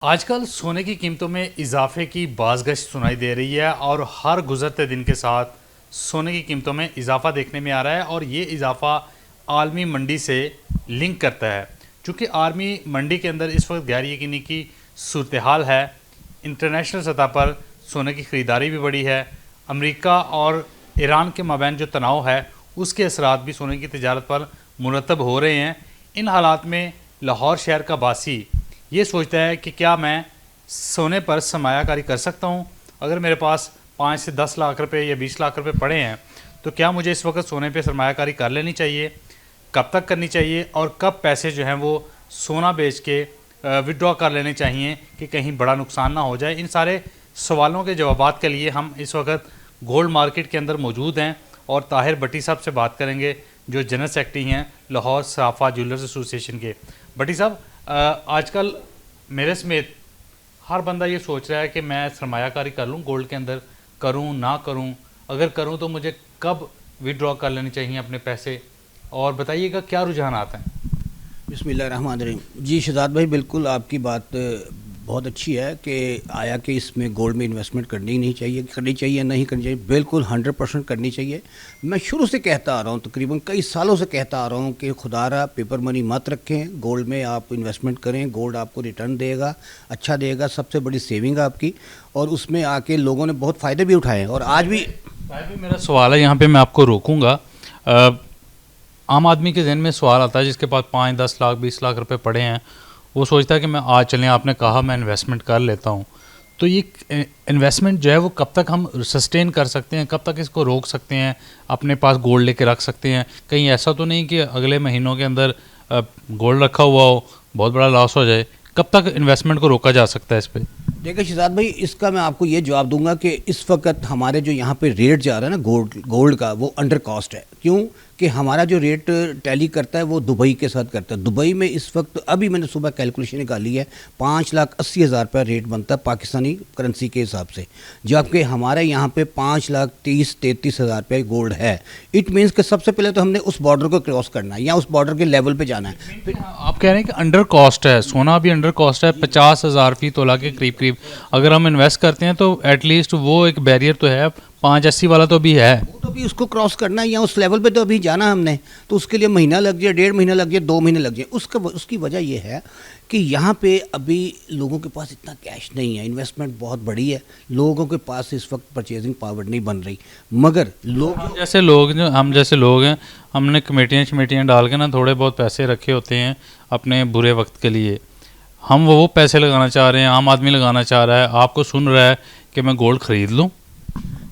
आजकल सोने की कीमतों में इजाफे की बाज़गश्त सुनाई दे रही है और हर गुज़रते दिन के साथ सोने की कीमतों में इजाफा देखने में आ रहा है और ये इजाफा आलमी मंडी से लिंक करता है। चूँकि आलमी मंडी के अंदर इस वक्त गैर यकीनी की सूरत हाल है, इंटरनेशनल सतह पर सोने की ख़रीदारी भी बढ़ी है। अमेरिका और ईरान के माबैन जो तनाव है उसके असरात भी सोने की तजारत पर मुरतब हो रहे हैं। इन हालात में लाहौर शहर का बासी ये सोचता है कि क्या मैं सोने पर सरमायाकारी कर सकता हूँ। अगर मेरे पास 5 से 10 लाख रुपए या 20 लाख रुपए पड़े हैं तो क्या मुझे इस वक्त सोने पे सरमायाकारी कर लेनी चाहिए, कब तक करनी चाहिए और कब पैसे जो हैं वो सोना बेच के विड्रॉ कर लेने चाहिए कि कहीं बड़ा नुकसान ना हो जाए। इन सारे सवालों के जवाबात के लिए हम इस वक्त गोल्ड मार्केट के अंदर मौजूद हैं और ताहिर भट्टी साहब से बात करेंगे जो जनरल सेक्रेटरी हैं लाहौर सराफा ज्वेलर्स एसोसिएशन के। भट्टी साहब, आजकल मेरे समेत हर बंदा ये सोच रहा है कि मैं सरमायाकारी कर लूँ गोल्ड के अंदर, करूँ ना करूँ, अगर करूँ तो मुझे कब विड्रॉ कर लेने चाहिए अपने पैसे, और बताइएगा क्या रुझान आता है। बिस्मिल्लाहिर्रहमानिर्रहीम। जी शहजाद भाई, बिल्कुल आपकी बात बहुत अच्छी है कि आया कि इसमें गोल्ड में इन्वेस्टमेंट करनी नहीं चाहिए, नहीं करनी चाहिए। बिल्कुल 100% करनी चाहिए। मैं शुरू से कहता आ रहा हूँ, तकरीबन कई सालों से कहता आ रहा हूँ कि खुदारा पेपर मनी मत रखें, गोल्ड में आप इन्वेस्टमेंट करें। गोल्ड आपको रिटर्न देगा, अच्छा देगा, सबसे बड़ी सेविंग आपकी, और उसमें आके लोगों ने बहुत फ़ायदे भी उठाए हैं और आज भी। मेरा सवाल है यहाँ पे, मैं आपको रोकूंगा। आम आदमी के जहन में सवाल आता है जिसके पास 5, 10 लाख 20 लाख रुपए पड़े हैं, वो सोचता है कि मैं आज चलें, आपने कहा मैं इन्वेस्टमेंट कर लेता हूँ, तो ये इन्वेस्टमेंट जो है वो कब तक हम सस्टेन कर सकते हैं, कब तक इसको रोक सकते हैं, अपने पास गोल्ड लेके रख सकते हैं। कहीं ऐसा तो नहीं कि अगले महीनों के अंदर गोल्ड रखा हुआ हो, बहुत बड़ा लॉस हो जाए। कब तक इन्वेस्टमेंट को रोका जा सकता है इस पर? देखिए शहजाद भाई, इसका मैं आपको ये जवाब दूंगा कि इस वक्त हमारे जो यहाँ पे रेट जा रहा है ना गोल्ड का, वो अंडर कॉस्ट है। क्यों कि हमारा जो रेट टैली करता है वो दुबई के साथ करता है। दुबई में इस वक्त अभी मैंने सुबह कैलकुलेशन निकाली है, 5,80,000 रुपये रेट बनता है पाकिस्तानी करेंसी के हिसाब से, जबकि हमारे यहाँ पे 5,30,33,000 रुपये गोल्ड है। इट मीन्स कि सबसे पहले तो हमने उस बॉर्डर को क्रॉस करना है या उस बॉर्डर के लेवल पे जाना है। फिर आप कह रहे हैं कि अंडर कॉस्ट है, सोना भी अंडर कॉस्ट है, 50,000 फी तोला के करीब। अगर हम इन्वेस्ट करते हैं तो एटलीस्ट वो एक बैरियर तो है, 580 वाला तो भी है, वो तो भी उसको क्रॉस करना है या उस लेवल पे तो अभी जाना हमने, तो उसके लिए महीना लग जाए, 1.5 महीना लग जाए, 2 महीने लग जाए। उसकी वजह ये है कि यहाँ पे अभी लोगों के पास इतना कैश नहीं है, इन्वेस्टमेंट बहुत बड़ी है, लोगों के पास इस वक्त परचेजिंग पावर नहीं बन रही। मगर हम जैसे लोग हैं, हमने कमेटियाँ डाल के ना थोड़े बहुत पैसे रखे होते हैं अपने बुरे वक्त के लिए। हम वो पैसे लगाना चाह रहे हैं, आम आदमी लगाना चाह रहा है, आपको सुन रहा है कि मैं गोल्ड ख़रीद लूँ।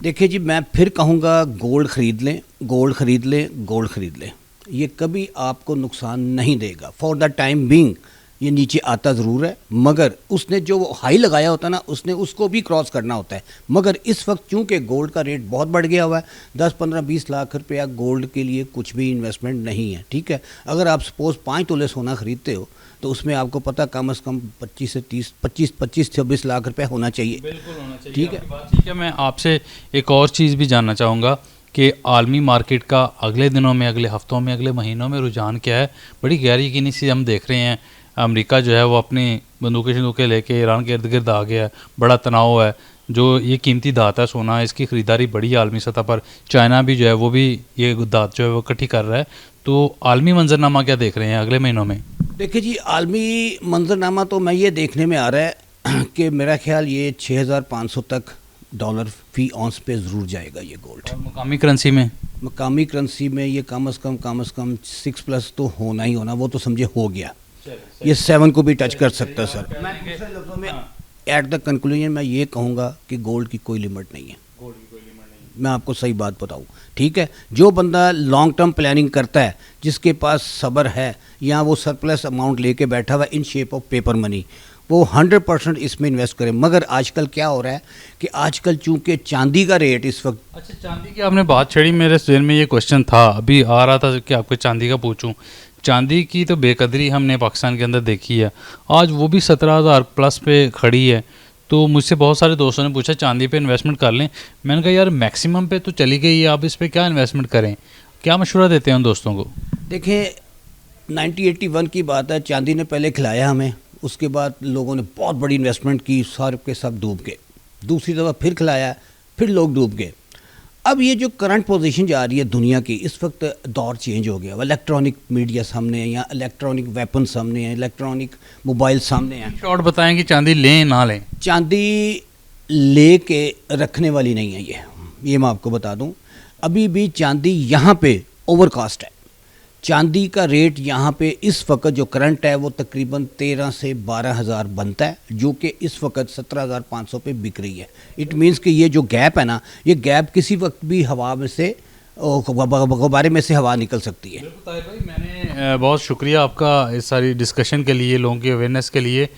देखिए जी, मैं फिर कहूँगा गोल्ड ख़रीद लें, गोल्ड ख़रीद लें, गोल्ड ख़रीद लें। ये कभी आपको नुकसान नहीं देगा। फॉर द टाइम बीइंग ये नीचे आता ज़रूर है, मगर उसने जो हाई लगाया होता है ना, उसने उसको भी क्रॉस करना होता है। मगर इस वक्त चूँकि गोल्ड का रेट बहुत बढ़ गया हुआ है, 10, 15, 20 लाख रुपया गोल्ड के लिए कुछ भी इन्वेस्टमेंट नहीं है। ठीक है, अगर आप सपोज़ 5 तोले सोना ख़रीदते हो तो उसमें आपको पता कम से कम 25-26 लाख रुपया होना चाहिए। बिल्कुल होना चाहिए। ठीक है, ठीक है। मैं आपसे एक और चीज़ भी जानना चाहूँगा कि आलमी मार्केट का अगले दिनों में, अगले हफ्तों में, अगले महीनों में रुझान क्या है। बड़ी गैर यकीनी सी हम देख रहे हैं, अमेरिका जो है वो अपनी बंदूकें लेके ईरान के इर्द गिर्द आ गया है, बड़ा तनाव है। जो ये कीमती धात है सोना, इसकी ख़रीदारी बड़ी आलमी सतह पर, चाइना भी जो है वो भी ये धात जो है वो इकट्ठी कर रहा है। तो आलमी मंजरनामा क्या देख रहे हैं अगले महीनों में? देखिए जी, आलमी मंजरनामा तो मैं ये देखने में आ रहा है कि मेरा ख्याल ये 6,500 तक डॉलर फी ऑन्स पे ज़रूर जाएगा ये गोल्ड। और मुकामी करेंसी में ये कम से कम 6+ तो होना ही होना, वो तो समझे हो गया। ये 7 को भी टच कर सकता है सर। मैं दूसरे लफ्ज़ों में एट द कंक्लूजन मैं ये कहूँगा कि गोल्ड की कोई लिमिट नहीं है। मैं आपको सही बात बताऊं, ठीक है, जो बंदा लॉन्ग टर्म प्लानिंग करता है, जिसके पास सब्र है, या वो सरप्लस अमाउंट लेके बैठा हुआ in shape of paper money, वो 100% इसमें इन्वेस्ट करें। मगर आजकल क्या हो रहा है कि आजकल चूंकि चांदी का रेट इस वक्त। अच्छा, चांदी की आपने बात छेड़ी, मेरे जहन में ये क्वेश्चन था, अभी आ रहा था कि आपको चांदी का पूछूं। चांदी की तो बेकदरी हमने पाकिस्तान के अंदर देखी है, आज वो भी 17,000 प्लस पे खड़ी है। तो मुझसे बहुत सारे दोस्तों ने पूछा चांदी पे इन्वेस्टमेंट कर लें, मैंने कहा यार मैक्सिमम पे तो चली गई है, आप इस पे क्या इन्वेस्टमेंट करें? क्या मशवरा देते हैं उन दोस्तों को? देखें, 1981 की बात है, चांदी ने पहले खिलाया हमें, उसके बाद लोगों ने बहुत बड़ी इन्वेस्टमेंट की, सारे के सब डूब गए। दूसरी दफ़ा फिर खिलाया, फिर लोग डूब गए। अब ये जो करंट पोजीशन जा रही है दुनिया की, इस वक्त दौर चेंज हो गया। इलेक्ट्रॉनिक मीडिया सामने है, या इलेक्ट्रॉनिक वेपन सामने हैं, इलेक्ट्रॉनिक मोबाइल सामने हैं। शॉर्ट बताएं कि चांदी लें ना लें। चांदी ले के रखने वाली नहीं है ये मैं आपको बता दूं। अभी भी चांदी यहाँ पे ओवर कास्ट है। चांदी का रेट यहाँ पे इस वक्त जो करंट है वो तकरीबन 13 से 12 हज़ार बनता है, जो कि इस वक्त 17,500 पे बिक रही है। इट मीन्स कि ये जो गैप है ना, ये गैप किसी वक्त भी हवा में से, गुब्बारे में से हवा निकल सकती है। बिल्कुल ताहिर भाई, मैंने बहुत शुक्रिया आपका इस सारी डिस्कशन के लिए, लोगों की अवेयरनेस के लिए।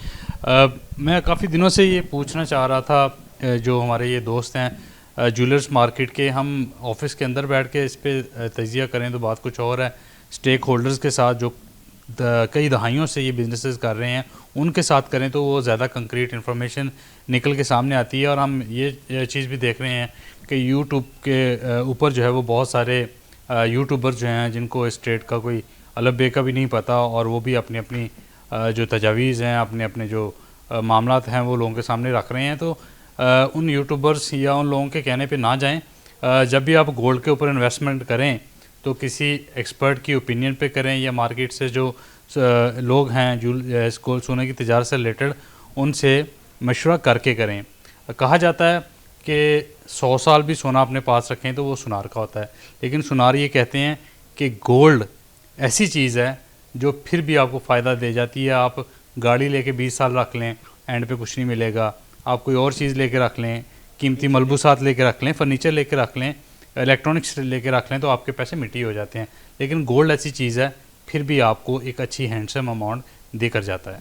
मैं काफ़ी दिनों से ये पूछना चाह रहा था, जो हमारे ये दोस्त हैं ज्वेलर्स मार्केट के, हम ऑफिस के अंदर बैठ के इस पर तजिया करें तो बात कुछ और है, स्टेक होल्डर्स के साथ जो कई दहाइयों से ये बिजनेसेस कर रहे हैं उनके साथ करें तो वो ज़्यादा कंक्रीट इन्फॉर्मेशन निकल के सामने आती है। और हम ये चीज़ भी देख रहे हैं कि यूट्यूब के ऊपर जो है वो बहुत सारे यूट्यूबर जो हैं जिनको इस ट्रेड का कोई अलग बे का भी नहीं पता, और वो भी अपनी अपनी जो तजावीज़ हैं, अपने अपने जो मामलात हैं वो लोगों के सामने रख रहे हैं। तो उन यूट्यूबर्स या उन लोगों के कहने पे ना जाएं। जब भी आप गोल्ड के ऊपर इन्वेस्टमेंट करें तो किसी एक्सपर्ट की ओपिनियन पे करें, या मार्केट से जो लोग हैं जो सोने की तिजारत से रिलेटेड, उनसे मशवरा करके करें। कहा जाता है कि 100 साल भी सोना अपने पास रखें तो वो सुनार का होता है, लेकिन सुनार ये कहते हैं कि गोल्ड ऐसी चीज़ है जो फिर भी आपको फ़ायदा दे जाती है। आप गाड़ी लेके 20 साल रख लें, एंड पे कुछ नहीं मिलेगा। आप कोई और चीज़ लेके रख लें, कीमती मलबूसात लेके रख लें, फर्नीचर लेके रख लें, इलेक्ट्रॉनिक्स लेके रख लें, तो आपके पैसे मिट्टी हो जाते हैं। लेकिन गोल्ड ऐसी चीज़ है फिर भी आपको एक अच्छी हैंडसम अमाउंट देकर जाता है।